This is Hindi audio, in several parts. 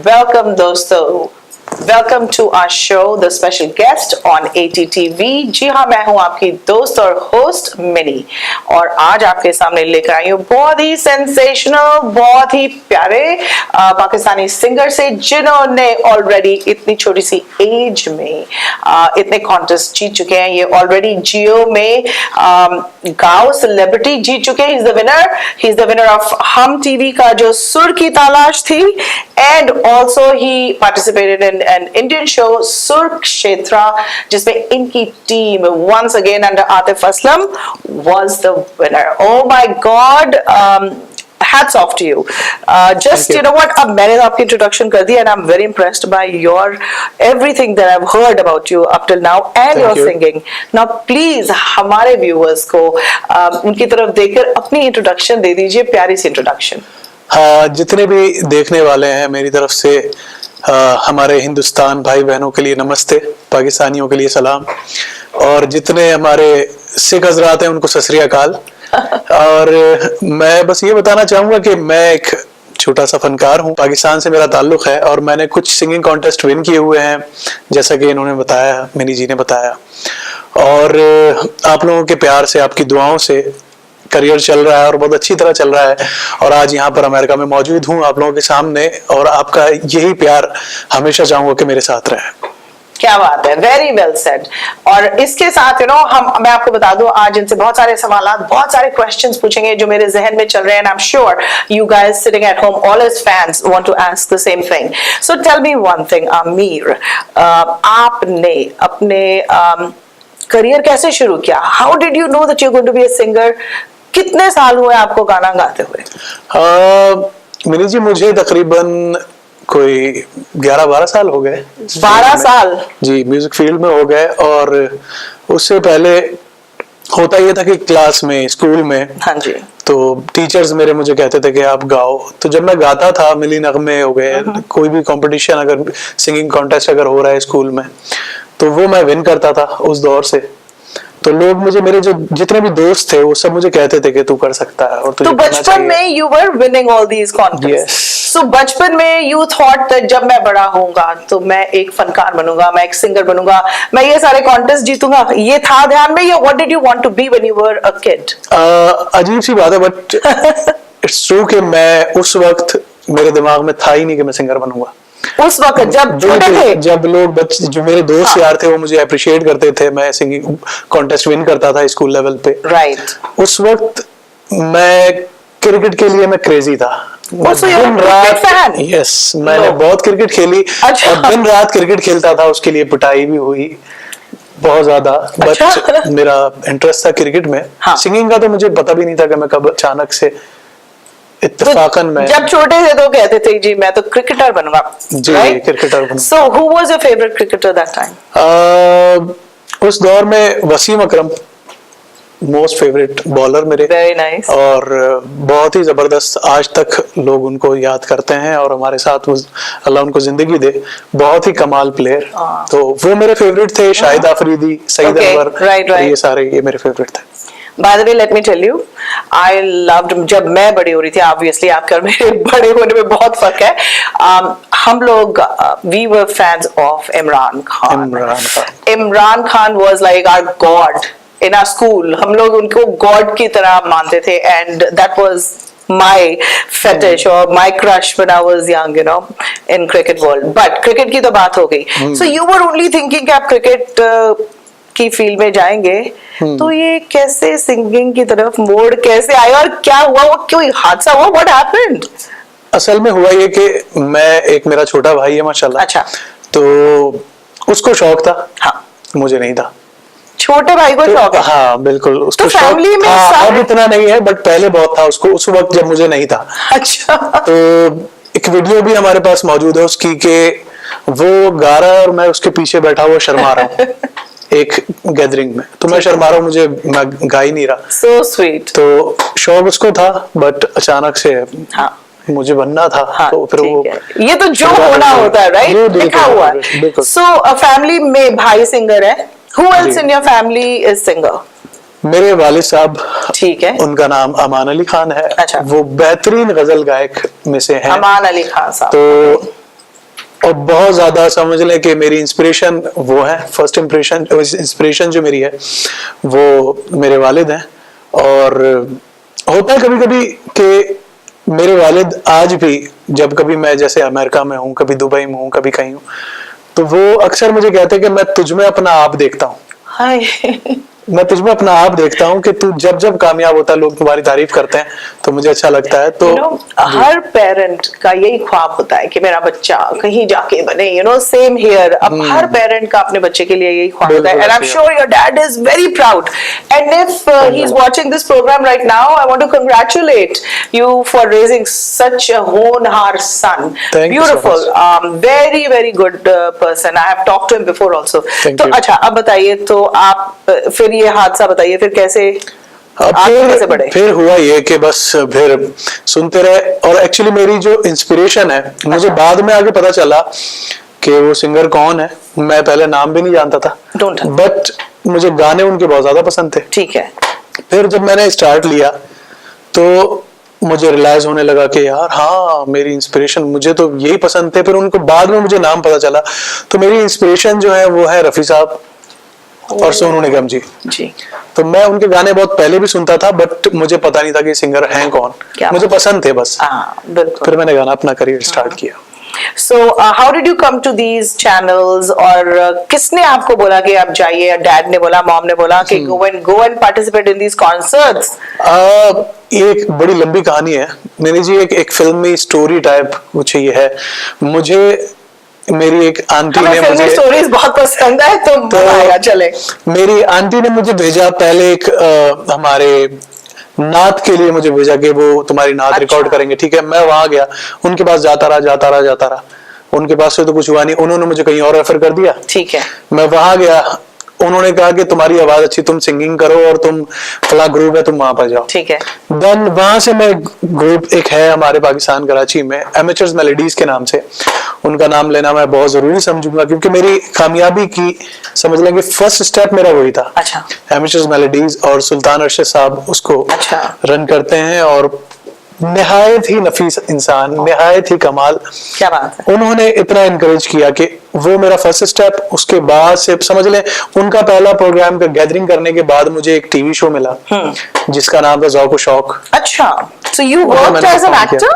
Welcome दोस्तों, welcome to our show the special guest on ATTV। जी हाँ, मैं हूँ आपकी दोस्त और होस्ट मिनी, और आज आपके सामने लेकर आई हूँ बहुत ही सेंसेशनल, बहुत ही प्यारे पाकिस्तानी सिंगर से, जिन्होंने ऑलरेडी इतनी छोटी सी एज में इतने कॉन्टेस्ट जीत चुके हैं। ये ऑलरेडी जियो में गाओ सेलिब्रिटी जीत चुके हैं। He is the winner of हम टीवी का जो सुर की तलाश थी, and also he participated in an Indian show Sur Kshetra, जिसमें इनकी team once again under Atif Aslam was the winner. Oh my God, hats off to you. Just you know what, अब मैंने आपकी introduction कर दी, and I'm very impressed by your everything that I've heard about you up till now and your singing. Now please हमारे viewers को उनकी तरफ देखकर अपनी introduction दे दीजिए, प्यारी सी introduction. हाँ, जितने भी देखने वाले हैं मेरी तरफ से हमारे हिंदुस्तान भाई बहनों के लिए नमस्ते, पाकिस्तानियों के लिए सलाम, और जितने हमारे सिख हजरात हैं उनको सत श्री अकाल। और मैं बस ये बताना चाहूंगा कि मैं एक छोटा सा फनकार हूँ, पाकिस्तान से मेरा ताल्लुक है, और मैंने कुछ सिंगिंग कॉन्टेस्ट विन किए हुए हैं, जैसा कि इन्होंने बताया, मिनी जी ने बताया। और आप लोगों के प्यार से, आपकी दुआओं से करियर चल रहा है और बहुत अच्छी तरह चल रहा है, और आज यहाँ पर अमेरिका में मौजूद हूँ आप लोगों के सामने, और आपका यही प्यार हमेशा चाहूंगा कि मेरे साथ रहे। क्या बात है, वेरी वेल सेड। और इसके साथ मैं आपको बता दूं, आज इनसे बहुत सारे सवाल, बहुत सारे क्वेश्चंस पूछेंगे जो मेरे जहन में चल रहे हैं, and I am sure you guys sitting at home, all his fans want to ask the same thing. So tell me one thing Aamir, आपने अपने करियर कैसे शुरू किया? How did you know that you are going to be a singer? कितने साल हुए आपको गाना गाते हुए? मिनी जी, मुझे तकरीबन कोई 11-12 साल हो गए। 12 साल जी, म्यूजिक फील्ड में हो गए। और उससे पहले होता ये था कि क्लास में, स्कूल में, हाँ जी, तो टीचर्स मेरे मुझे कहते थे कि आप गाओ। तो जब मैं गाता था, मिली नगमे हो गए, कोई भी कंपटीशन, अगर सिंगिंग कॉन्टेस्ट अगर हो रहा है स्कूल में, तो वो मैं विन करता था उस दौर से। तो लोग मुझे, मेरे जो जितने भी दोस्त थे, वो सब मुझे कहते थे कि तू कर सकता है और तुझे तो बचपन में you were winning all these contest. So बचपन में यू थॉट दैट जब मैं बड़ा होऊंगा तो मैं एक फनकार बनूंगा, मैं एक सिंगर बनूंगा, मैं ये सारे कॉन्टेस्ट जीतूंगा, ये था ध्यान में, या what did you want to be when you were a kid? अजीब सी बात है, बट इट्स ट्रू कि मैं उस वक्त, मेरे दिमाग में था ही नहीं कि मैं सिंगर बनूंगा। उस वक्त जब छोटे थे, जब लोग बच्चे, जो मेरे दोस्त यार थे, वो मुझे अप्रिशिएट करते थे, मैं सिंगिंग कॉन्टेस्ट विन करता था स्कूल लेवल पे, राइट। उस वक्त मैं क्रिकेट के लिए मैं क्रेजी था। दिन रात, यस, मैंने बहुत क्रिकेट खेली। अच्छा। और दिन रात क्रिकेट खेलता था, उसके लिए पिटाई भी हुई बहुत ज्यादा। अच्छा। बट मेरा इंटरेस्ट था क्रिकेट में। हाँ। सिंगिंग का तो मुझे पता भी नहीं था कि मैं कब अचानक से इत्तेफाकन में, जब छोटे थे तो कहते थे जी मैं तो क्रिकेटर बनूंगा। जी, क्रिकेटर बनूंगा। So who was your favourite cricketer that time? उस दौर में वसीम अकरम मोस्ट फेवरेट बॉलर मेरे। Very nice. और बहुत ही जबरदस्त, आज तक लोग उनको याद करते हैं, और हमारे साथ अल्लाह उनको जिंदगी दे, बहुत ही कमाल प्लेयर। तो वो मेरे फेवरेट थे। शाहिद आफरीदी, सईद अनवर, ये सारे ये मेरे फेवरेट थे। By the way, let me tell you, I loved, जब मैं बड़ी हो रही थी, obviously आपके और मेरे बड़े होने में बहुत फर्क है, हम लोग we were fans of Imran Khan. Imran Khan was like our god in our school. हम लोग उनको god की तरह मानते थे, and that was my fetish or my crush when I was young, you know, in cricket world. But cricket की तो बात हो गई. So you were only thinking कि आप cricket की फील्ड में जाएंगे, तो ये कैसे सिंगिंग की तरफ मोड़ कैसे आया, और क्या हुआ, वो क्यों हादसा हुआ, व्हाट हैपेंड? असल में हुआ ये कि मैं, एक मेरा छोटा भाई है माशाल्लाह। अच्छा। तो उसको शौक था। हाँ। मुझे नहीं था। छोटे भाई को शौक है? हाँ बिल्कुल, उसको तो फैमिली में अब इतना नहीं है, बट पहले बहुत था उसको, उस वक्त जब मुझे नहीं था। अच्छा। तो एक वीडियो भी हमारे पास मौजूद है उसकी, कि वो गा रहा है और मैं उसके पीछे बैठा हुआ शर्मा रहा हूँ एक गैदरिंग में। तो मैं शर्मा रहा हूँ, मैं गा ही नहीं रहा। So sweet। तो शौक उसको था, बट अचानक से हाँ, मुझे बनना था। हाँ, तो फिर वो, ये तो जो होना होता है, राइट, लिखा हुआ है। सो फैमिली में भाई सिंगर है। Who else in your family is singer? मेरे वालिद साहब, ठीक है, उनका नाम अमान अली खान है। अच्छा। वो बेहतरीन गजल गायक में से हैं। अमान अली खान साहब। तो और बहुत ज्यादा समझ लें कि मेरी इंस्पिरेशन वो है, फर्स्ट इंस्पिरेशन जो मेरी है वो मेरे वालिद हैं। और होता है कभी कभी कि मेरे वालिद आज भी जब कभी मैं जैसे अमेरिका में हूँ, कभी दुबई में हूँ, कभी कहीं हूँ, तो वो अक्सर मुझे कहते हैं कि मैं तुझ में अपना आप देखता हूँ। हाय मैं तुझमें अपना आप देखता हूँ कि तू जब जब कामयाब होता है, लोग तुम्हारी तारीफ करते हैं तो मुझे अच्छा लगता है। तो हर पेरेंट का यही ख्वाब होता है कि मेरा बच्चा कहीं जाके बने, सेम हियर। अब हर पेरेंट का अपने बच्चे के लिए यही ख्वाब होता है, and I am sure your dad is very proud, and if he is watching this programme right now, I want to congratulate you for raising such a होनहार son. Beautiful, very very good person. I have talked to him before also. तो अच्छा, अब बताइए, तो आप फिर ये हादसा बताइए, फिर कैसे फिर हुआ ये कि बस फिर सुनते रहे। और एक्चुअली मेरी जो इंस्पिरेशन है, मुझे बाद में आगे पता चला कि वो सिंगर कौन है। मैं पहले नाम भी नहीं जानता था, बट मुझे गाने उनके बहुत ज्यादा पसंद थे। ठीक है। फिर जब मैंने स्टार्ट लिया तो मुझे रियलाइज होने लगा कि यार हाँ, मेरी इंस्पिरेशन, मुझे तो यही पसंद थे। फिर उनको बाद में मुझे नाम पता चला। तो मेरी इंस्पिरेशन जो है वो है रफी साहब और सोनू निगम जी। तो मैं उनके गाने बहुत पहले भी सुनता था, बट मुझे पता नहीं था कि सिंगर हैं कौन, मुझे पसंद थे बस। फिर मैंने गाना अपना करियर स्टार्ट किया। So how did you come to these channels? और किसने आपको बोला कि आप जाइए? डैड ने बोला, मॉम ने बोला कि go and participate in these concerts? एक बड़ी लंबी कहानी है मैंने जी, एक फिल्मी स्टोरी टाइप कुछ ये है। मुझे मेरी एक आंटी ने मुझे स्टोरीज बहुत पसंद है, तो आएगा चले। मेरी आंटी ने मुझे भेजा पहले एक हमारे नात के लिए मुझे भेजा कि वो तुम्हारी नात रिकॉर्ड करेंगे। ठीक है, मैं वहां गया, उनके पास जाता रहा। उनके पास से तो कुछ हुआ नहीं, उन्होंने मुझे कहीं और रेफर कर दिया। ठीक है, मैं वहां गया, उन्होंने कहा कि तुम्हारी आवाज अच्छी, तुम सिंगिंग करो और तुम फला ग्रुप है, तुम वहां पर जाओ। ठीक है। देन वहां से मैं ग्रुप एक है हमारे पाकिस्तान कराची में, एमेचर्स मेलोडीज के नाम से, उनका नाम लेना मैं बहुत जरूरी समझूंगा क्योंकि मेरी कामयाबी की समझ लेंगे फर्स्ट स्टेप मेरा वही था। अच्छा। एमेचर्स मेलोडीज, और सुल्तान अरशद साहब उसको रन करते हैं, और निहायत ही नफीस इंसान, निहायत ही कमाल। क्या बात है। उन्होंने इतना इनकरेज किया कि वो मेरा फर्स्ट स्टेप, उसके बाद से समझ लें उनका पहला प्रोग्राम का गैदरिंग करने के बाद मुझे एक टीवी शो मिला जिसका नाम था ज़ौक़ व शौक। अच्छा, so you worked as an actor?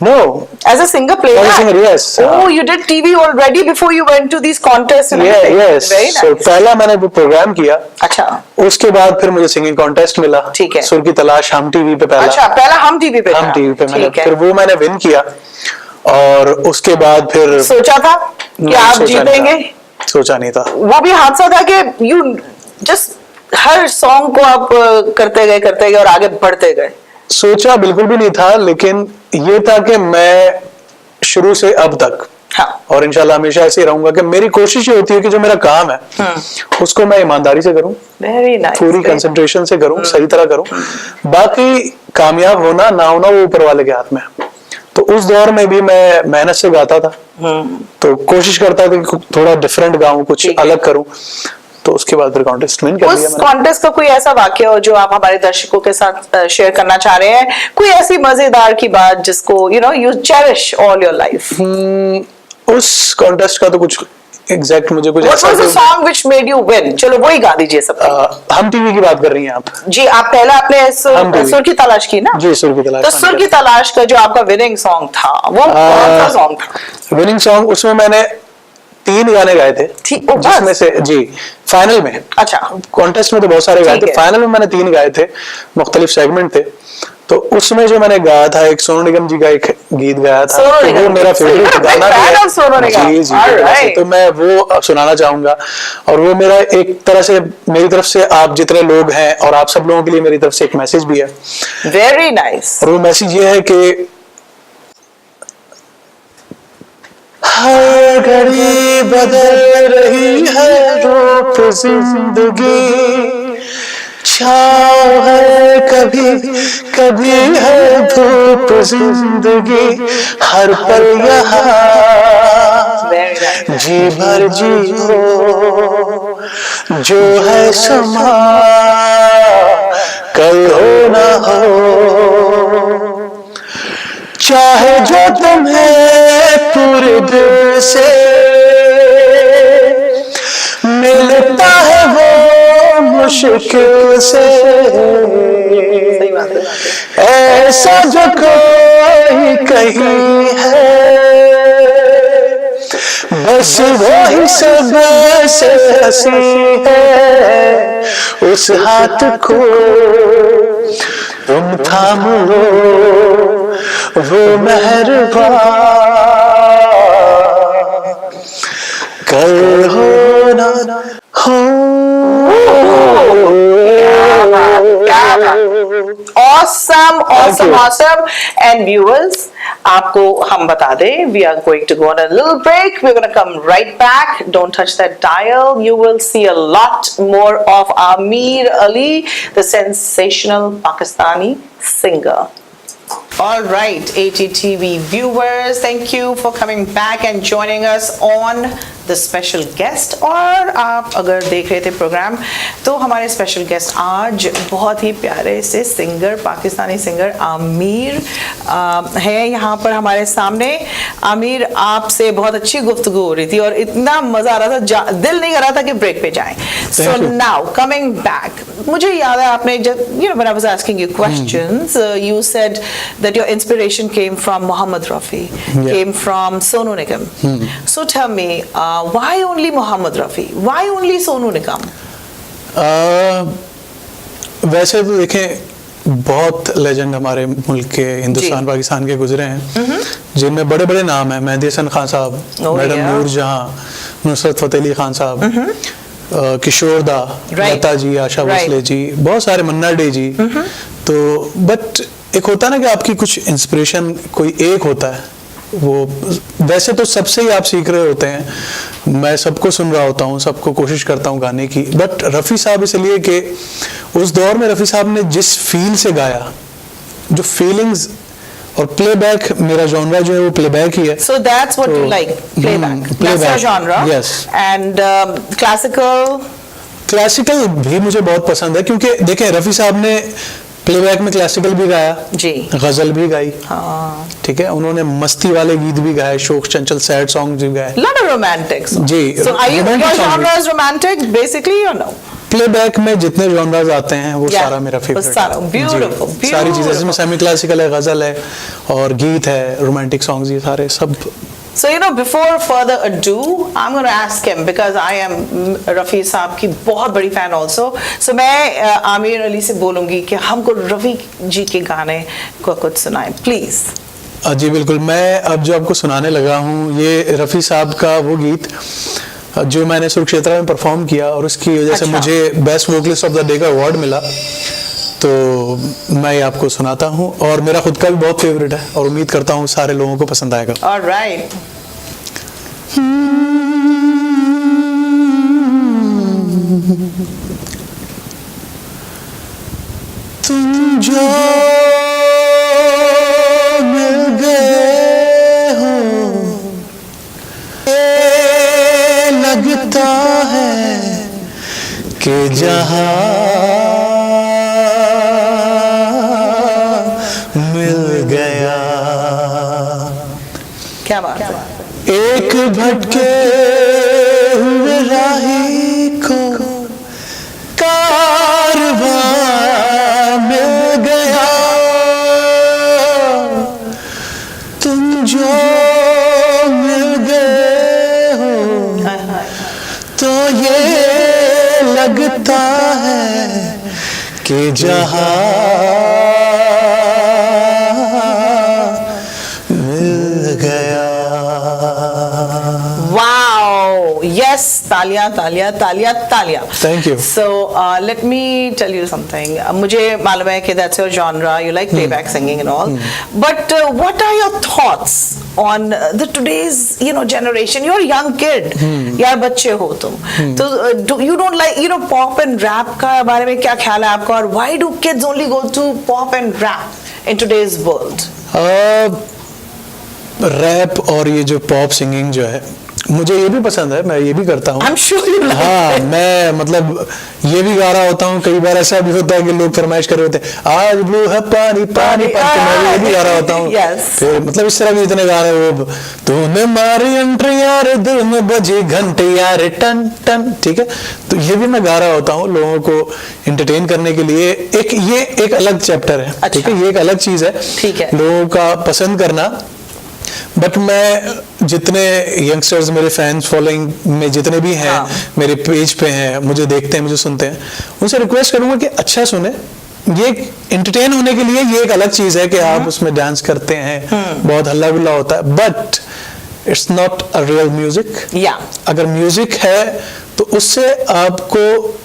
No, as a singer, playback. As a singer, yes. Oh, you did TV already before you went to these contests and everything. Yes. Very nice. So पहला मैंने वो प्रोग्राम किया। अच्छा। उसके बाद फिर मुझे सिंगिंग कॉन्टेस्ट मिला। ठीक है। सुर की तलाश हम टीवी पे पहला। अच्छा, पहला हम टीवी पे। हम टीवी पे मैंने, फिर वो मैंने विन किया, और उसके बाद फिर सोचा था कि आप जीतेंगे? सोचा नहीं था। वो भी हादसा था कि यू जस्ट हर सॉन्ग को आप करते गए और आगे बढ़ते गए। सोचा बिल्कुल भी नहीं था, लेकिन ये था कि मैं शुरू से अब तक, और इंशाल्लाह हमेशा ऐसे ही रहूंगा कि मेरी कोशिश ये होती है कि जो मेरा काम है उसको मैं ईमानदारी से करूं, पूरी कंसंट्रेशन से करूं, सही तरह करूं। बाकी कामयाब होना ना होना वो ऊपर वाले के हाथ में। तो उस दौर में भी मैं मेहनत से गाता था, तो कोशिश करता था कि थोड़ा डिफरेंट गाऊं, कुछ अलग करूं। तो उसके बाद फिर कॉन्टेस्ट विन कर लिया मैंने। उस कॉन्टेस्ट का कोई ऐसा वाक्य हो जो आप हमारे दर्शकों के साथ शेयर करना चाह रहे हैं? कोई ऐसी मजेदार की बात जिसको you cherish all your life? उस कॉन्टेस्ट का तो कुछ एग्जैक्ट मुझे कुछ ऐसा। What was the song which made you win? चलो वही गा दीजिए सब। हम टीवी की बात कर रही हैं आप? जी, आप पहले आपने सुर की तलाश की ना? जी, सुर की तलाश। तो सुर की तलाश का जो आपका विनिंग सॉन्ग था वो कौन सा सॉन्ग था? विनिंग सॉन्ग, उसमें मैंने 3 गाने गाए थे, जिसमें से जी फाइनल में, अच्छा कॉन्टेस्ट में तो बहुत सारे गाए थे, फाइनल में मैंने 3 गाए थे, मुख्तलिफ सेगमेंट थे। तो उसमें जो मैंने गाया था, एक सोनू निगम जी का एक गीत गाया था, तो वो मेरा फेवरेट गाना भी है। जी जी, तो मैं वो सुनाना चाहूंगा, और वो मेरा एक तरह से, मेरी तरफ से आप जितने लोग हैं और आप सब लोगों के लिए मेरी तरफ से एक मैसेज भी है। Very nice. और वो मैसेज ये है कि हर घड़ी बदल रही है रूप जिंदगी, छाँव है कभी कभी है धूप जिंदगी, हर पल यहाँ जी भर जियो, जो है समा कल हो ना हो, चाहे जो तुम्हें पूरे दिल से मुश्किल से, सही बात है। ऐसा जो कोई कहीं है, बस वही सबसे हंसी है, उस हाथ को तुम थाम लो, वो मेहरबान कल हो ना हो। Awesome, awesome, you. awesome. And viewers, आपको हम बता दें, we are going to go on a little break. We're going to come right back. Don't touch that dial. You will see a lot more of Aamir Ali, the sensational Pakistani singer. All right, ATTV viewers, thank you for coming back and joining us on the special guest. और आप अगर देख रहे थे प्रोग्राम तो हमारे स्पेशल गेस्ट आज बहुत ही प्यारे से सिंगर, पाकिस्तानी सिंगर आमिर है यहाँ पर हमारे सामने। आमिर, आपसे बहुत अच्छी गुफ्तगू हो रही थी और इतना मजा आ रहा था, दिल नहीं कर रहा था कि ब्रेक पे जाएं। सो नाउ कमिंग बैक, मुझे याद है आपने जब when I was asking you questions, you said that your inspiration came from Mohammed Rafi, came from Sonu Nigam. So tell me, why only Mohammed Rafi? Why only Sonu Nigam? वैसे तो देखें बहुत लेजेंड हमारे मुल्क के, हिंदुस्तान पाकिस्तान के गुजरे हैं, जिनमें बड़े बड़े नाम हैं। मेहदी हसन खान साहब, मैडम नूर जहां, नुसरत फतेह अली खान साहब, किशोर दा, लता जी, आशा भोसले जी, बहुत सारे, मन्ना डे जी। तो बट एक होता है ना कि आपकी कुछ इंस्पिरेशन कोई एक होता है, वो वैसे तो सबसे ही आप सीख रहे होते हैं। मैं सबको सुन रहा होता हूँ, सबको कोशिश करता हूँ गाने की, बट रफ़ी साहब इसलिए कि उस दौर में रफ़ी साहब ने जिस फील से गाया, जो फीलिंग्स, और प्लेबैक मेरा जॉनरा जो है वो प्लेबैक ही है। So that's what you like, playback. That's your genre. Yes. And classical. Classical भी मुझे बहुत पसंद है, क्योंकि देखें रफ़ी साहब ने प्लेबैक में क्लासिकल भी गाया जी, गजल भी गाई, हाँ, ठीक है, उन्होंने मस्ती वाले गीत भी गाए, शोक चंचल सैड सॉन्ग भी गाए, lot of romantic songs. जी। So are you, your genre is romantic basically or no? Playback में जितने जॉनरास आते हैं वो सारा मेरा फेवरेट है। सारा beautiful, सारी चीजें, जिसमें सेमी क्लासिकल है, गजल है और गीत है, रोमांटिक सॉन्ग्स, ये सारे सब। So before further ado, I'm going to ask him because I am Rafi साहब की बहुत बड़ी fan also. So मैं आमिर अली से बोलूँगी कि हमको रफ़ी जी के गाने को कुछ सुनाएं, please. जी बिल्कुल, मैं अब जो आपको सुनाने लगा हूँ ये रफ़ी साहब का वो गीत जो मैंने सुरक्षेत्र में परफॉर्म किया और उसकी वजह से मुझे best vocalist of the day का अवार्ड मिला, तो मैं ये आपको सुनाता हूँ और मेरा खुद का भी बहुत फेवरेट है और उम्मीद करता हूँ सारे लोगों को पसंद आएगा। All right. तुम जो मिल गए हो, लगता है कि जहां मिल गया। क्या बात है। एक भटके हुए राही को कारवां मिल गया, तुम जो मिल गए हो तो ये लगता है कि जहां मिल गया। Wow! Yes, तालियां तालियां तालियां तालियां. Thank you. So let me tell you something. मुझे मालूम है कि that's your genre. You like playback singing and all. But what are your thoughts on the today's generation? You're a young kid. यार बच्चे हो तुम. तो you don't like pop and rap का बारे में क्या ख्याल है आपका? और why do kids only go to pop and rap in today's world? Rap और ये जो पॉप सिंगिंग जो है मुझे ये भी पसंद है, मैं ये भी करता हूँ। I'm sure you like हाँ, it. मैं मतलब ये भी गा रहा होता हूँ। कई बार ऐसा भी होता है कि लोग फरमाइश कर रहे होते हैं आज ब्लू है पानी पानी पानी, तो मैं ये भी गा रहा होता हूँ। Yes. फिर मतलब इस तरह के जितने गा रहे हो, तूने मारी एंट्री यार दिल में बजी घंटे यार टन टन, ठीक है, तो ये भी मैं गा रहा होता हूँ लोगों को एंटरटेन करने के लिए। ये एक अलग चैप्टर है, अच्छा। ठीक है, ये एक अलग चीज है, ठीक है, लोगों का पसंद करना। बट मैं जितने यंगस्टर्स मेरे फैंस फॉलोइंग में जितने भी हैं, हाँ। मेरे पेज पे हैं, मुझे देखते हैं, मुझे सुनते हैं, उनसे रिक्वेस्ट करूंगा कि अच्छा सुने। ये एंटरटेन होने के लिए ये एक अलग चीज है कि आप उसमें डांस करते हैं, बहुत हल्ला गुल्ला होता है, but it's not a real music. या अगर म्यूजिक है तो उससे आपको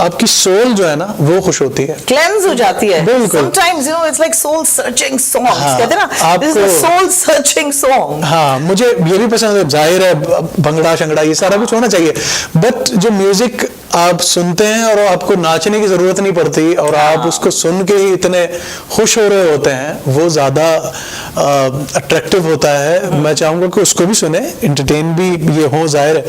आपकी सोल जो है ना वो खुश होती है, क्लेंस हो जाती है। बिल्कुल। Sometimes you know it's like soul searching songs, हाँ, कहते हैं ना, this is the soul searching song. हाँ, मुझे ये भी पसंद है, जाहिर है भंगड़ा शंगड़ा ये सारा कुछ होना चाहिए, बट जो म्यूजिक आप सुनते हैं और आपको नाचने की जरूरत नहीं पड़ती और आप उसको सुन के ही इतने खुश हो रहे होते हैं, वो ज्यादा अट्रैक्टिव होता है। मैं चाहूंगा कि उसको भी सुने, एंटरटेन भी ये हो, जाहिर है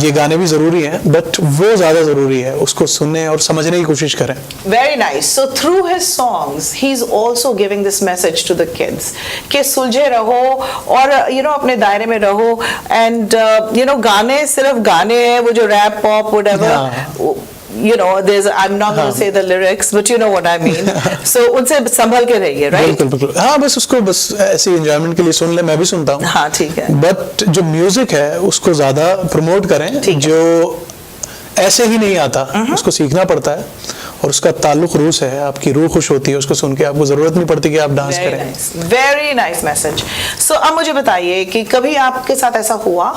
ये गाने भी जरूरी हैं, बट वो ज्यादा जरूरी है, उसको सुनने और समझने की कोशिश करें। Very nice. So through his songs, he's also giving this message to the kids कि सुलझे रहो और अपने दायरे में रहो, and गाने सिर्फ गाने हैं, वो जो rap pop whatever, there's I'm not going to say the lyrics, but you know what I mean. So उनसे संभल के रहिए, right? बिल्कुल बिल्कुल, हाँ, बस उसको बस ऐसे एंजॉयमेंट के लिए सुन ले, मैं भी सुनता हूँ। हाँ, ठीक है। बट जो म्यूजिक है उसको ज्यादा प्रमोट करें, जो ऐसे ही नहीं आता, उसको सीखना पड़ता है और उसका ताल्लुक रूह से है, आपकी रूह खुश होती है उसको सुन के, आपको जरूरत नहीं पड़ती कि आप डांस करें। Very nice message. सो अब मुझे बताइए कि कभी आपके साथ ऐसा हुआ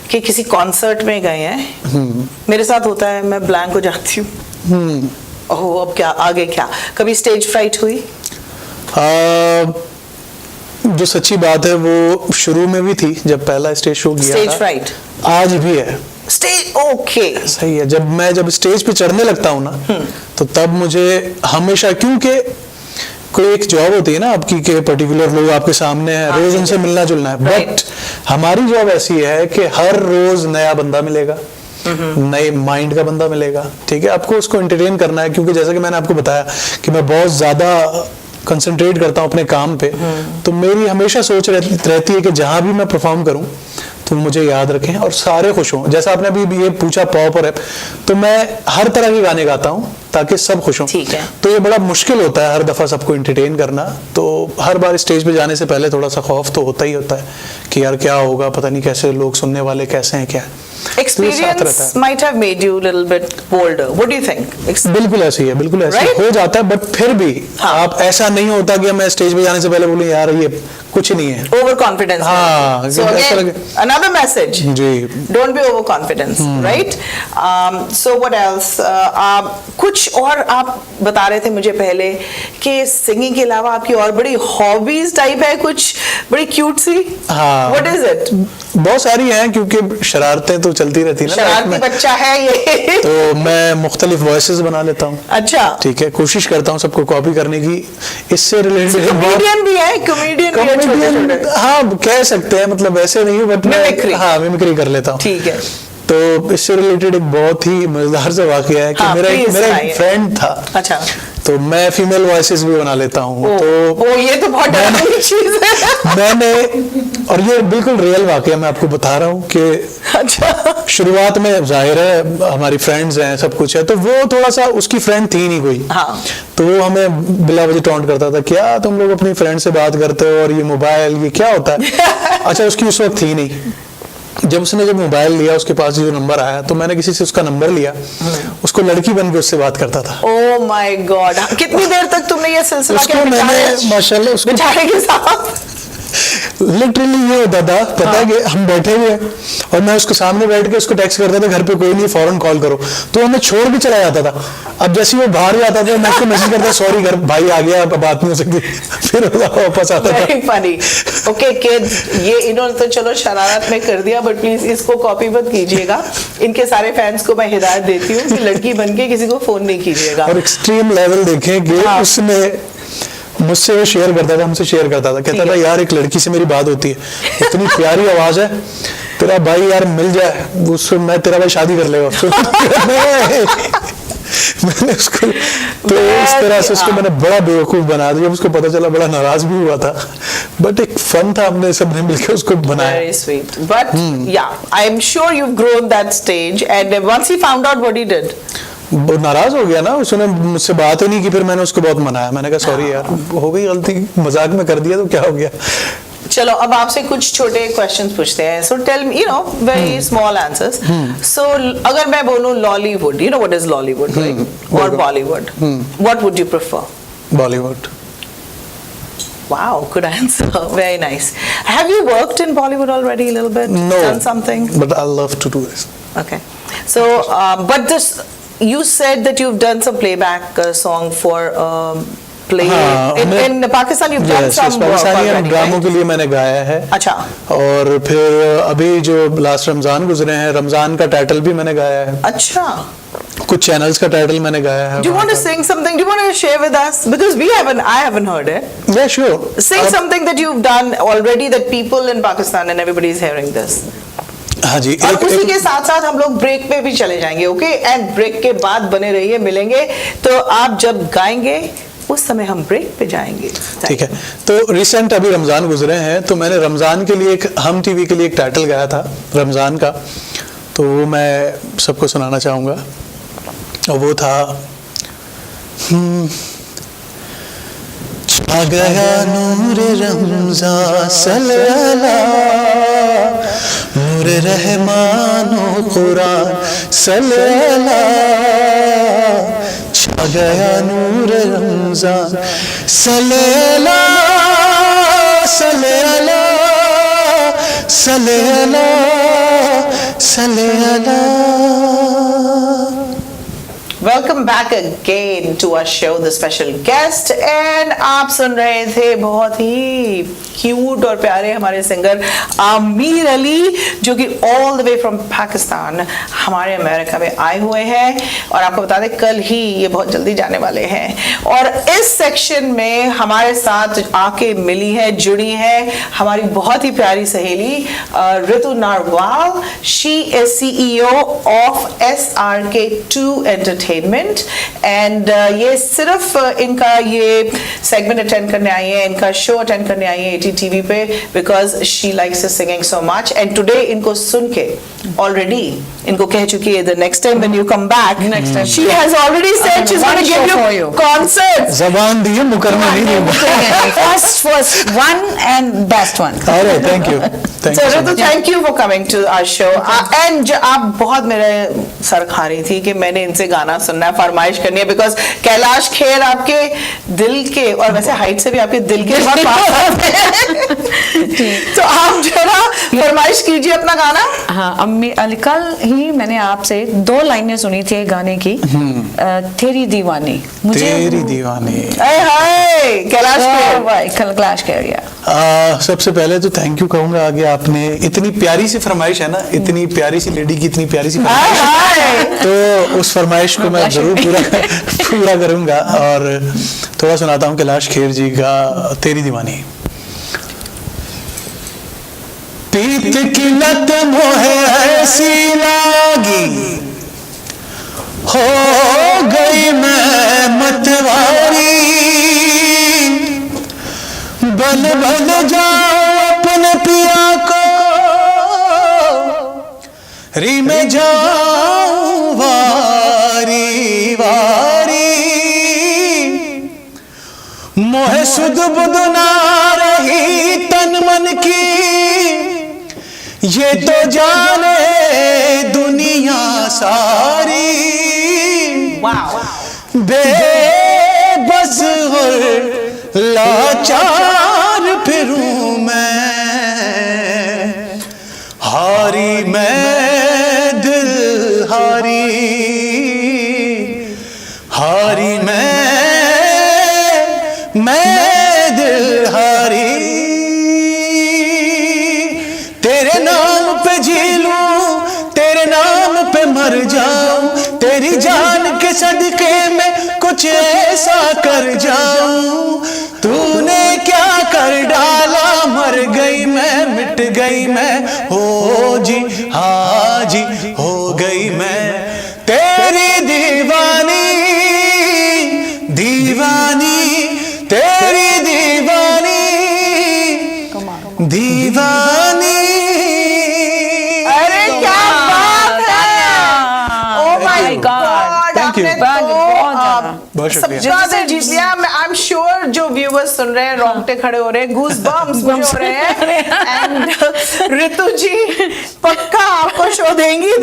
कि किसी कॉन्सर्ट में गए हैं, मेरे साथ होता है, मैं ब्लैंक हो जाती हूँ, ओह अब क्या आगे क्या, कभी स्टेज फ्राइट हुई? जो सच्ची बात है वो शुरू में भी थी, जब पहला स्टेज शो किया स्टेज था, फ्राइट आज भी है। स्टेज ओके, सही है, जब स्टेज पे चढ़ने लगता हूँ ना, तो तब मुझे हमेशा, क्योंकि कोई एक जॉब होती है ना आपकी कि पर्टिकुलर लोग आपके सामने हैं, रोज उनसे मिलना जुलना है, बट हमारी जॉब ऐसी है कि हर रोज नया बंदा मिलेगा, नए माइंड का बंदा मिलेगा, ठीक है, आपको उसको एंटरटेन करना है। क्योंकि जैसा कि मैंने आपको बताया कि मैं बहुत ज्यादा कंसंट्रेट करता हूँ अपने काम पे, तो मेरी हमेशा सोच रहती है कि जहां भी मैं परफॉर्म करूं तो मुझे याद रखें और सारे खुश हों। जैसा आपने अभी ये पूछा पॉप और रैप, तो मैं हर तरह के गाने गाता हूँ ताकि सब खुश हों। ठीक है। तो ये बड़ा मुश्किल होता है हर दफा सबको एंटरटेन करना, तो हर बार स्टेज पे जाने से पहले थोड़ा सा खौफ तो होता ही होता है कि यार क्या होगा, पता नहीं कैसे लोग सुनने वाले कैसे हैं, क्या है। Experience might have made you a little bit bolder. What do you think? बिल्कुल ऐसी है, बिल्कुल ऐसी Right? हो जाता है, बट फिर भी आप ऐसा नहीं होता कि मैं स्टेज पे जाने से पहले बोलूं यार ये कुछ नहीं है। Overconfidence. हाँ, So ऐसा again, लगे। another message. Ji, Don't be overconfident, right? So what else? कुछ और आप बता रहे थे मुझे पहले कि सिंगिंग के अलावा आपकी और बड़ी हॉबीज टाइप है कुछ बड़ी क्यूट सी। हाँ। What is it? बहुत सारी हैं, क्योंकि शरारतें तो चलती रहती है ना शरारती life में। बच्चा है ये। तो मैं मुख्तलिफ वॉइसेस बना लेता हूँ। अच्छा। ठीक है, कोशिश करता हूँ सबको कॉपी करने की। इससे रिलेटेड कॉमेडियन भी है, कॉमेडियन भी है छोटे-छोटे। हाँ, कह सकते हैं, मतलब वैसे नहीं, बट Mimicry। हाँ, मिमिक्री कर लेता हूँ। ठीक है। तो इससे रिलेटेड एक बहुत ही मजेदार सा वाकया है कि हाँ, मेरा please एक फ्रेंड था। अच्छा। तो मैं फीमेल वॉइसेस भी बना लेता हूँ। तो ये तो बहुत डरावनी चीज है। मैंने, और ये बिल्कुल रियल वाकया मैं आपको बता रहा हूँ कि अच्छा। शुरुआत में जाहिर है हमारी फ्रेंड्स हैं, सब कुछ है, तो वो थोड़ा सा, उसकी फ्रेंड थी नहीं कोई। हाँ। तो वो हमें बिला वजह टॉन्ट करता था, क्या तुम लोग अपनी फ्रेंड से बात करते हो और ये मोबाइल ये क्या होता है। अच्छा, उसकी उस वक्त थी नहीं। जब मोबाइल लिया, उसके पास जो नंबर आया, तो मैंने किसी से उसका नंबर लिया, उसको लड़की बन के उससे बात करता था। ओह माय गॉड, कितनी देर तक तुमने ये सिलसिला उसको मैंने माशाल्लाह उसको बेचारे के साथ लिटरली ये होता था, पता है कि हम बैठे हुए और मैं उसके सामने बैठ के उसको टेक्स्ट करता था, घर पे कोई नहीं, फौरन कॉल करो, तो हमें छोड़ भी चला जाता था। अब जैसे वो बाहर जाता था, मैं उसको मैसेज करता, सॉरी घर भाई आ गया, अब बात नहीं हो सकती, फिर वापस आता था। Very funny. ओके किड्स, ये इन्होंने तो चलो शरारत में कर दिया, बट प्लीज इसको कॉपी मत कीजिएगा। इनके सारे फैंस को मैं हिदायत देती हूँ कि लड़की बन के किसी को फोन नहीं कीजिएगा। और एक्सट्रीम लेवल देखें कि उसने मुझसे वो शेयर करता था, हमसे शेयर करता था, कहता था यार एक लड़की से मेरी बात होती है, इतनी प्यारी आवाज है, तेरा भाई यार मिल जाए उससे, मैं तेरा भाई शादी कर लेगा उससे। मैंने उसको तो इस तरह से उसको मैंने बड़ा बेवकूफ बना दिया, उसको पता चला बड़ा नाराज भी हुआ था, बट एक फन था, हमने सबने मिलकर उसको बनाया। Very sweet. But yeah, I am sure you've grown that stage. And once he found out, what he did? वो नाराज हो गया ना, उसने मुझसे बात ही नहीं की, फिर मैंने उसको बहुत मनाया, मैंने कहा सॉरी यार हो गई गलती, मजाक में कर दिया तो क्या हो गया। चलो अब आपसे कुछ छोटे क्वेश्चंस पूछते हैं. So tell me, very small answers. So अगर मैं बोलूं Lollywood, you know what is Lollywood, right? Or Bollywood? What would you prefer? Bollywood. Wow, good answer. Very nice. Have you worked in Bollywood already a little bit? No. Done something? But I love to do this. Okay. So, but this, you said that you've done some playback song for play in Pakistan. You've done some work Pakistani already, ड्रामों right? के लिए मैंने गाया है। अच्छा. और फिर अभी जो लास्ट रमजान गुजरे हैं, रमजान का टाइटल भी मैंने गाया है। अच्छा. कुछ चैनल्स का टाइटल मैंने गाया है। Do you want to sing something? Do you want to share with us? Because I haven't heard it. Yeah, sure. Sing something that you've done already that people in Pakistan and everybody is hearing this. हाँ जी। और उसी के साथ साथ हम लोग ब्रेक पे भी चले जाएंगे, ओके? एंड ब्रेक के बाद बने रहिए, मिलेंगे तो आप जब गाएंगे उस समय हम ब्रेक पे जाएंगे। ठीक है। तो रिसेंट अभी रमजान गुजरे हैं, तो मैंने रमजान के लिए एक हम टीवी के लिए एक टाइटल गाया था रमजान का, तो वो मैं सबको सुनाना चाहूँगा। और वो था छा गया नूर रमज़ान सल्लल्लाह, नूर रहमानो कुरान सल्लल्लाह, छा गया नूर रमज़ान सल्लल्लाह सल्लल्लाह सल्लल्लाह सल्लल्लाह। Welcome back again to our show the special guest. And आप सुन रहे थे बहुत ही क्यूट और प्यारे हमारे सिंगर आमिर अली, जो कि all the way from Pakistan हमारे अमेरिका में आए हुए हैं। और आपको बता दें कल ही ये बहुत जल्दी जाने वाले हैं। और इस सेक्शन में हमारे साथ आके मिली है, जुड़ी है हमारी बहुत ही प्यारी सहेली Ritu narwhal. She is CEO of SRK2 entertainment. And ये सिर्फ इनका ये सेगमेंट अटेंड करने आई है, इनका शो अटेंड करने आई है ATTV पे, because she likes singing so much. And today इनको सुन के ऑलरेडी इनको कह चुकी है the next time when you come back, next time she has already said she is going to give you concert. ज़बान दी है, मुकरमे नहीं दूंगा। First one and best one. अरे thank you, thank So you. Ritu, thank you for coming to our show. And आप बहुत मेरे सर खा रही थी कि मैंने इनसे गाना सुनना है, फरमाइश करनी है, बिकॉज कैलाश खेर आपके दिल के, और वैसे हाइट से भी आपके दिल के बहुत पास आते हैं। तो आप जरा फरमाइश कीजिए अपना गाना। हाँ, कल ही मैंने आपसे 2 लाइनें सुनी थी गाने की, तेरी दीवानी। तेरी दीवानी। हाय कैलाश खेर। कैलाश खेर, या सबसे पहले तो थैंक यू कहूंगा, आगे आपने इतनी प्यारी सी फरमाइश है ना, इतनी प्यारी सी लेडी की इतनी प्यारी सी फरमाइश, तो उस फरमाइश को मैं जरूर पूरा करूंगा। और थोड़ा सुनाता हूँ कैलाश खेर जी का तेरी दीवानी। पीत की लत मोहे ऐसी लागी, हो गई मैं मतवारी, बल बल जाओ अपने पिया को, री में जाऊं वारी वारी, मोहे सुध बुध ना रही तन मन की, ये तो जाने दुनिया सारी, बेबस और लाचार फिरूं मैं, हारी मैं दिल हारी, हारी मैं दिल हारी, तेरे नाम पे जी लूं, तेरे नाम पे मर जाऊं, तेरी जान के सदके में कुछ ऐसा कर जाऊं, तू गई मैं, हो जी हाँ जी हो गई मैं तेरी दीवानी, दीवानी तेरी दीवानी, दीवानी। अरे क्या बात है, ओ माय गॉड, आपने बहुत शुक्रिया। सबसे जीत लिया। आई एम श्योर जो व्यूअर्स सुन रहे हैं रोंगटे खड़े हो रहे हैं, गूज बम्स मुझे हो रहे हैं। एंड ऋतु जी पक्का आपको शो देंगी।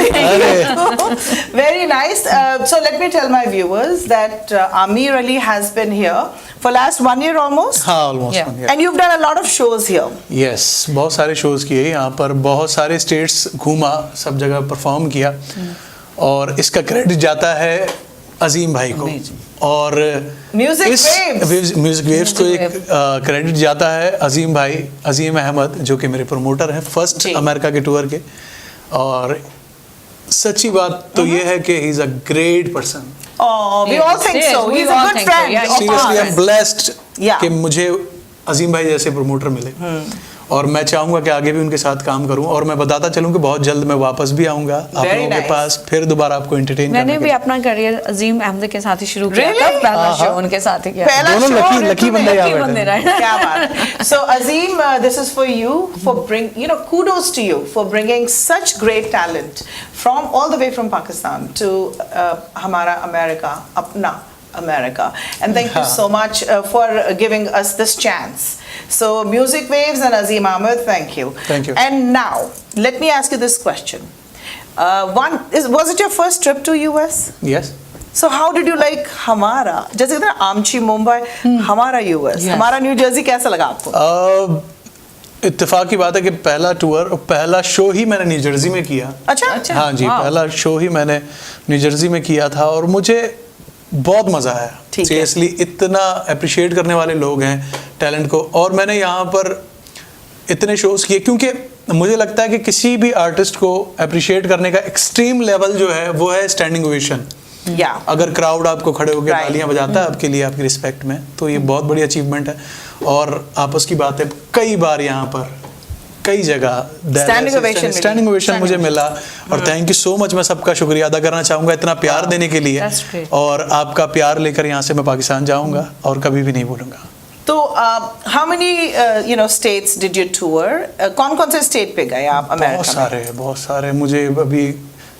Very nice. So let me tell my viewers that Aamir Ali has been here for last 1 year almost. हाँ, almost 1 year. And you've done a lot of shows here. Yes, बहुत सारे shows किए यहाँ पर, बहुत सारे states घूमा, सब जगह परफॉर्म किया और इसका क्रेडिट जाता है अजीम भाई को। और म्यूजिक वेव्स को एक क्रेडिट जाता है अजीम भाई, अजीम अहमद, जो कि मेरे प्रमोटर हैं फर्स्ट अमेरिका के टूर के। और सच्ची बात तो ये है कि he is a great person. Oh, we all think so. He's a good friend. Seriously, I'm blessed Yeah. कि मुझे अजीम भाई जैसे प्रमोटर मिले और मैं चाहूंगा कि आगे भी उनके साथ काम करूं। और मैं बताता चलूं कि बहुत जल्द मैं वापस भी आऊंगा आप लोगों के पास, फिर दोबारा आपको एंटरटेन करने। मैंने भी अपना करियर अजीम अहमद के साथ ही शुरू किया था, पहला शो उनके साथ ही किया। दोनों लकी बंदे क्या बात। So Azim, this is for you for kudos to you for bringing such great talent from all the way from Pakistan to हमारा अमेरिका, अपना America, and thank you so much for giving us this chance. So Music Waves and Azim Ahmed, thank you. Thank you. And now let me ask you this question. Was it your first trip to US? Yes. So how did you like हमारा, जैसे कहते हैं आमची मुंबई, हमारा US, हमारा न्यू जर्सी कैसा लगा आपको? इत्तेफाक की बात है कि पहला टूर, पहला शो ही मैंने न्यू जर्सी में किया। अच्छा। हाँ जी, पहला शो ही मैंने न्यू जर्सी में किया था और मुझे बहुत मजा आया। सीरियसली इतना अप्रिशिएट करने वाले लोग हैं टैलेंट को। और मैंने यहाँ पर इतने शोज किए क्योंकि मुझे लगता है कि किसी भी आर्टिस्ट को अप्रिशिएट करने का एक्सट्रीम लेवल जो है वो है स्टैंडिंग ओवेशन। अगर क्राउड आपको खड़े होकर तालियां बजाता है आपके लिए, आपकी रिस्पेक्ट में, तो ये बहुत बड़ी अचीवमेंट है। और आपस की बात है, कई बार यहाँ पर कई जगह स्टैंडिंग ओवेशन मुझे मिला। और थैंक यू सो मच, मैं सबका शुक्रिया अदा करना चाहूंगा इतना प्यार देने के लिए। और आपका प्यार लेकर यहाँ से मैं पाकिस्तान जाऊंगा और कभी भी नहीं भूलूंगा। तो how many states did you tour? कौन-कौन से स्टेट पे गए आप अमेरिका में? बहुत सारे मुझे अभी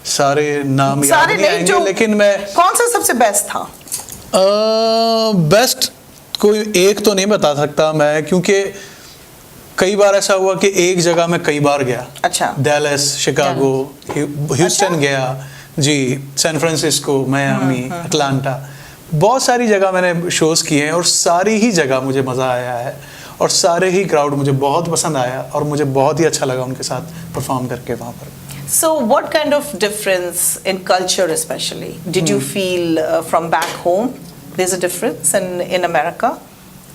सारे नाम याद नहीं आएंगे, लेकिन मैं कौन सा सबसे बेस्ट था? बेस्ट कोई एक तो नहीं बता सकता मैं, क्योंकि कई बार ऐसा हुआ कि एक जगह मैं कई बार गया। अच्छा। डैलस, शिकागो, ह्यूस्टन गया जी, सैन फ्रांसिस्को, मियामी, अटलांटा, बहुत सारी जगह मैंने शोज किए हैं और सारी ही जगह मुझे मज़ा आया है और सारे ही क्राउड मुझे बहुत पसंद आया और मुझे बहुत ही अच्छा लगा उनके साथ परफॉर्म करके वहाँ पर। So what kind of difference in culture especially did you feel from back home? There's a difference in America.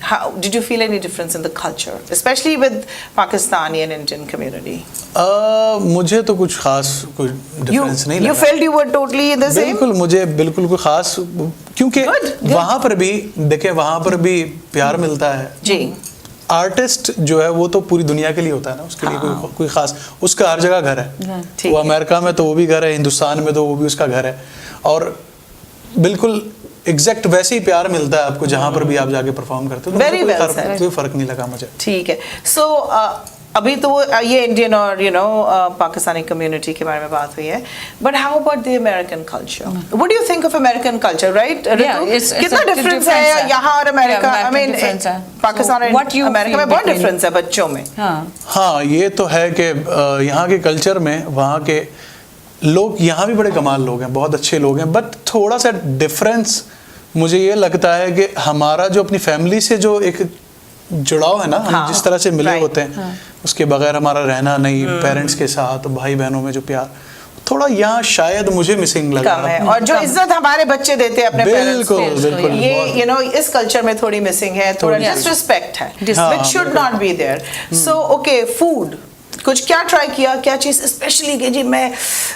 How did you feel any difference in the culture, especially with Pakistani and Indian community? मुझे तो कुछ खास कोई डिफरेंस नहीं लगा। You felt you were totally the same? बिल्कुल, मुझे बिल्कुल कोई खास, क्योंकि वहाँ पर भी देखिए, वहाँ पर भी प्यार मिलता है जी। आर्टिस्ट जो है वो तो पूरी दुनिया के लिए होता है ना, उसके लिए कोई खास, उसका हर जगह घर है। वो अमेरिका में तो वो भी घर है, हिंदुस्तान में तो वो भी उसका घर है। और बिल्कुल एग्जैक्ट वैसे ही प्यार मिलता है आपको जहां पर भी आप जाके परफॉर्म करते हो। कोई फर्क नहीं लगा मुझे। ठीक है। सो अभी तो ये इंडियन और पाकिस्तानी कम्युनिटी के बारे में बात हुई है, but how about the American culture? What do you think of American culture, right? कितना डिफरेंस है यहाँ और अमेरिका? आई मीन पाकिस्तान और अमेरिका में बहुत डिफरेंस है बच्चों में। हाँ, ये तो है कि यहाँ के कल्चर में, वहाँ के लोग यहाँ भी बड़े कमाल लोग हैं, बहुत अच्छे लोग हैं, बट थोड़ा सा डिफरेंस मुझे ये लगता है कि हमारा जो अपनी फैमिली से जो एक जुड़ाव है ना, हम जिस तरह से मिले होते हैं, उसके बगैर हमारा रहना नहीं, पेरेंट्स के साथ, भाई बहनों में जो प्यार, थोड़ा यहाँ शायद मुझे मिसिंग लगा है। और जो इज्जत हमारे बच्चे देते हैं अपने पेरेंट्स को, बिल्कुल, ये इस कल्चर में थोड़ी मिसिंग है, थोड़ा डिसरिस्पेक्ट है, which should not be there. So okay, food कुछ क्या ट्राई किया, क्या चीज स्पेशली कि जी मैं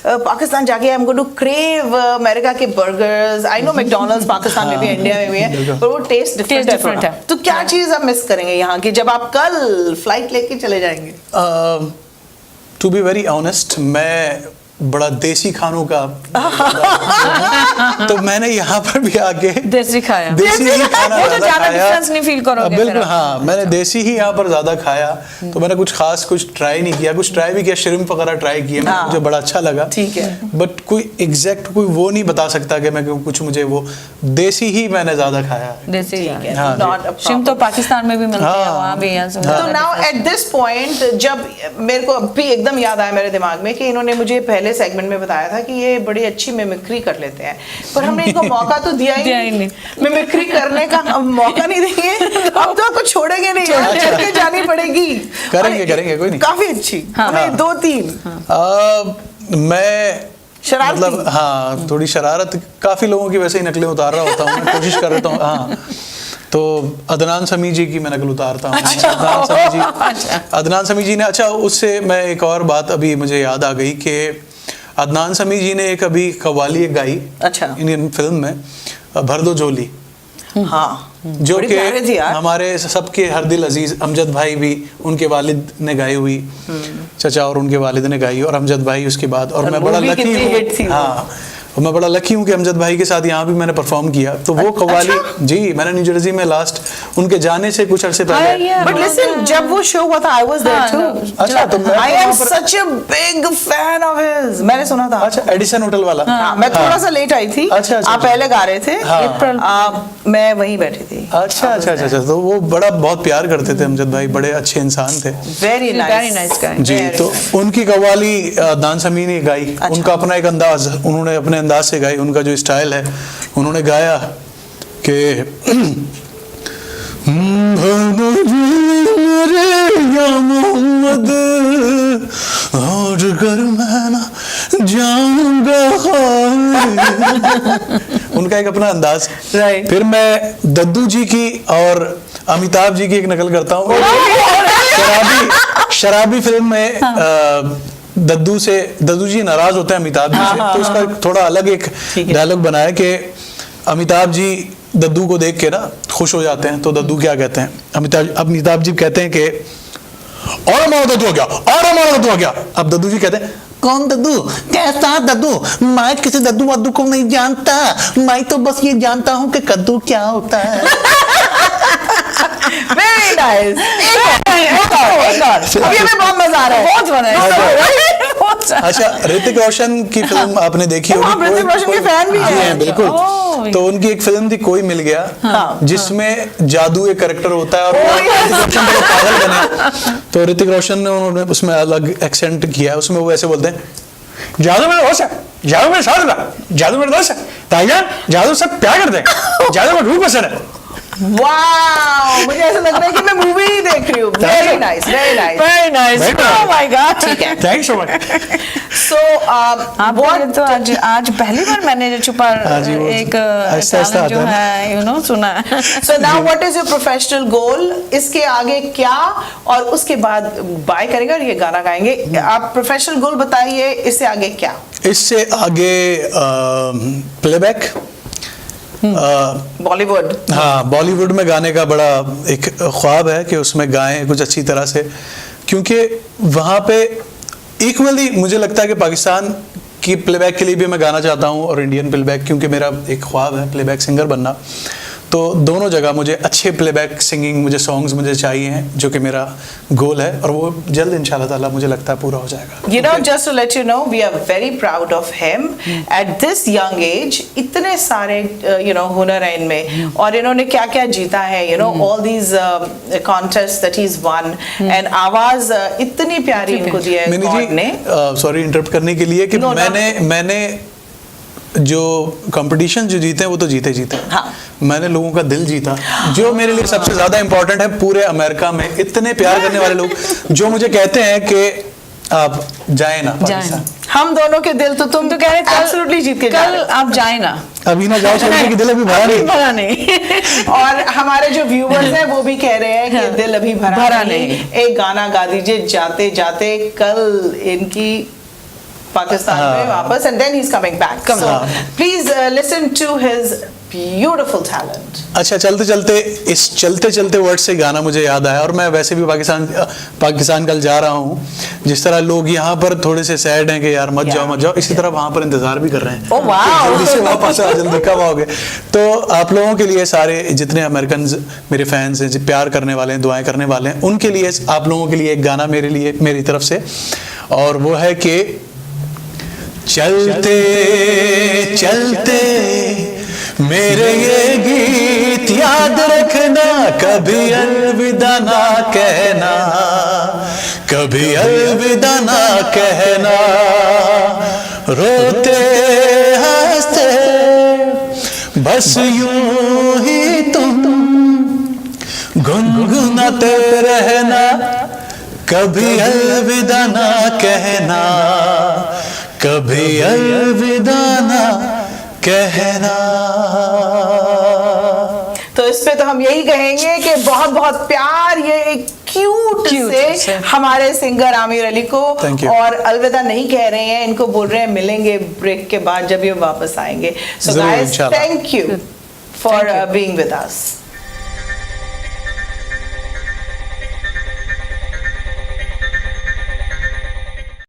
पाकिस्तान जाके I am going to crave America के burgers? I know McDonald's Pakistan में भी, इंडिया में भी है, पर वो टेस्ट डिफरेंट है। तो क्या चीज आप मिस करेंगे यहाँ की जब आप कल फ्लाइट लेके चले जाएंगे? टू बी वेरी ऑनेस्ट, मैं बड़ा देसी खानों का तो मैंने यहाँ पर भी आके देसी खाया, देसी ही खाना वो तो ज्यादा ज्यादा खाया। डिफरेंस नहीं फील करोगे बिल्कुल फिर आप। हाँ, मैंने देसी ही यहाँ पर ज्यादा खाया, तो मैंने कुछ खास कुछ ट्राई नहीं किया, कुछ ट्राई भी किया, श्रिम्प वगैरह ट्राई किया, मुझे बड़ा अच्छा लगा। ठीक है। बट कोई एग्जैक्ट कोई वो नहीं बता सकता कि मैं कुछ, मुझे वो देसी ही मैंने ज्यादा खाया है। देसी खाया। हाँ जी। Not a शिम तो problem. पाकिस्तान में भी मिलते हैं, हाँ। वहाँ भी यहाँ से तो ज्यादा now difference। At this point, जब मेरे को अभी एकदम याद आया मेरे दिमाग में कि इन्होंने मुझे पहले सेगमेंट में बताया था कि ये बड़ी अच्छी मिमिक्री कर लेते हैं, पर हमने इनको मौका तो दिया ही नहीं। मिमिक्री करने का अब मौका नहीं देंगे, अब तो आपको छोड़ेंगे नहीं, छोड़ के जानी पड़ेगी। करेंगे, और करेंगे, कोई नहीं। काफी अच्छी, हमें 2-3 मैं शरारती। मतलब हाँ, थोड़ी शरारत, काफी लोगों की वैसे ही नकलें उतार रहा होता हूँ, मैं कोशिश कर रहा हूँ। हाँ, तो अदनान समी जी की मैं नकल उतारता हूँ। अदनान समी जी ने, अच्छा उससे मैं एक और बात अभी मुझे याद आ गई कि अदनान समी जी ने एक अभी कव्वाली एक गाई अच्छा। इंडियन फिल्म में, भर दो झोली, हाँ, जो बड़ी कि प्यारी थी यार। हमारे सबके हर दिल अजीज अमजद भाई भी, उनके वालिद ने गाई हुई, चचा और उनके वालिद ने गाई, और अमजद भाई उसके बाद, और मैं बड़ा movie लकी कितनी hit थी हूँ। वो। हाँ, और मैं बड़ा लकी हूँ कि अमजद भाई के साथ यहाँ भी मैंने परफॉर्म किया, तो वो कव्वाली जी मैंने न्यू जर्सी में लास्ट उनके जाने से कुछ अरसे पहले। बट लिसन, जब वो शो हुआ था आई वाज देयर टू। अच्छा, तो मैं आई एम वहाँ पर- such a big fan of his, मैंने सुना था। अच्छा, एडिसन होटल वाला। हाँ, मैं थोड़ा सा लेट आई थी। अच्छा, अच्छा, आप पहले गा रहे थे। हाँ। मैं वहीं बैठी थी। अच्छा अच्छा अच्छा अच्छा, तो वो बड़ा बहुत प्यार करते थे अमजद भाई, बड़े अच्छे इंसान थे वेरी Very nice guy. जी। तो उनकी कव्वाली दान समी ने गाई, अच्छा। उनका अपना एक अंदाज, उन्होंने अपने अंदाज से गाई, उनका जो स्टाइल है, उन्होंने गाया कि या मोहम्मद और कर मैं ना जाऊंगा। उनका एक अपना अंदाज। Right. फिर मैं दद्दू जी की और अमिताभ जी की एक नकल करता हूँ। शराबी फिल्म में दद्दू जी नाराज होते हैं अमिताभ जी से, तो उसका थोड़ा अलग एक डायलॉग बनाया कि अमिताभ जी दद्दू को देख के ना खुश हो जाते हैं, तो दद्दू क्या कहते हैं, अमिताभ जी कहते हैं कि और हमारा दद्दू हो गया, और हमारा दद्दू हो गया। अब दद्दू जी कहते हैं, कौन दद्दू, कैसा दद्दू, मैं किसी दद्दू वद्दू को नहीं जानता, मैं तो बस ये जानता हूँ कि कद्दू क्या होता है। Very nice. एक और अभी हमें बहुत मजा आ रहा है। बहुत मजा आ रहा है। अच्छा, ऋतिक रोशन की फिल्म आपने देखी होगी। आप ऋतिक रोशन के फैन भी जी हैं। हैं, बिल्कुल। ओह। तो उनकी एक फिल्म थी कोई मिल गया, हाँ। जिसमें जादू एक कैरेक्टर होता है और वो ऋतिक रोशन बड़े पागल बने, तो ऋतिक रोशन ने उन्होंने उसमें अलग एक्सेंट किया है, उसमें वो ऐसे बोलते हैं, जादू मेरा दोस्त है, जादू मेरे साथ रहा, जादू मेरा दोस्त है, ताईजान जादू सब प्यार करते हैं, जादू में रूह पसंद है। वाओ, मुझे ऐसा लग रहा है कि मैं मूवी ही देख रही हूँ। Very nice, very nice. Very nice. Very Oh nice. my God. ठीक है। Thank so much. So आपने तो आज पहली बार मैंने जो छुपा हाँ जी, वो एक आहिस्ता-आहिस्ता talent जो आता है है सुना है। So now what is your professional goal? इसके आगे क्या, और उसके बाद बाय करेंगे और ये गाना गाएंगे। आप प्रोफेशनल गोल बताइए, इससे आगे क्या? इससे आगे प्लेबैक, बॉलीवुड। हाँ, बॉलीवुड में गाने का बड़ा एक ख्वाब है कि उसमें गाएं कुछ अच्छी तरह से, क्योंकि वहाँ पे इक्वली मुझे लगता है कि पाकिस्तान की प्लेबैक के लिए भी मैं गाना चाहता हूँ और इंडियन प्लेबैक, क्योंकि मेरा एक ख्वाब है प्लेबैक सिंगर बनना। तो दोनों जगह मुझे अच्छे प्लेबैक सिंगिंग, मुझे सॉन्ग्स मुझे चाहिए हैं, जो कि मेरा गोल है, और वो जल्द इंशाल्लाह ताला मुझे लगता है पूरा हो जाएगा। You know, just to let you know, we are very proud of him. At this young age, इतने सारे हुनर हैं इनमें, और इन्होंने क्या क्या जीता है, all these contests that he's won, and आवाज इतनी प्यारी इनको दी है मिनी God ने। जी, सॉरी इंटरप्ट करने के लिए कि No, no. मैंने जो कंपटीशन जो जीते हैं वो तो जीते हाँ। मैंने लोगों का दिल जीता, जो मेरे लिए सबसे ज्यादा इंपॉर्टेंट है। पूरे अमेरिका में इतने प्यार करने वाले लोग जो मुझे कहते हैं कि आप जाए ना पाकिस्तान। हम दोनों के दिल तो तुम तो कह रहे एब्सोल्युटली जीत के जा कल रहे हो। आप जाए ना, अभी ना जाओ, छोड़ने की दिल अभी भरा नहीं। भरा नहीं। और हमारे जो व्यूवर्स हैं वो भी कह रहे हैं कि दिल अभी भरा भरा नहीं। नहीं। एक गाना गा दीजिए जाते जाते, कल इनकी पाकिस्तान हाँ। में वापस, and then he's coming back. Come So on. please listen to his beautiful talent. अच्छा, चलते चलते वर्ड से गाना मुझे याद आया, और मैं वैसे भी पाकिस्तान कल जा रहा हूँ। जिस तरह लोग यहाँ पर थोड़े से सैड हैं कि यार मत जाओ, इसी तरह वहां पर इंतजार भी कर रहे हैं। Oh, wow. कि जल्दी से वापस आ, जल्दी कब आओगे। तो आप लोगों के लिए, सारे जितने अमेरिकन मेरे फैंस हैं, प्यार करने वाले हैं, दुआएं करने वाले हैं, उनके लिए, आप लोगों के लिए एक गाना मेरी तरफ से, और वो है कि चलते चलते मेरे ये गीत याद रखना, कभी अलविदा ना कहना, कभी अलविदा ना कहना, रोते हंसते बस यूं ही तुम गुनगुनाते रहना, कभी अलविदा ना कहना, कभी अलविदा ना कहना। तो इस पे तो हम यही कहेंगे कि बहुत बहुत प्यार, ये एक क्यूट से हमारे सिंगर आमिर अली को, Thank you. और अलविदा नहीं कह रहे हैं, इनको बोल रहे हैं मिलेंगे ब्रेक के बाद जब ये वापस आएंगे। सो जरूर, गाइस, इंशाल्लाह। Thank you for being with us.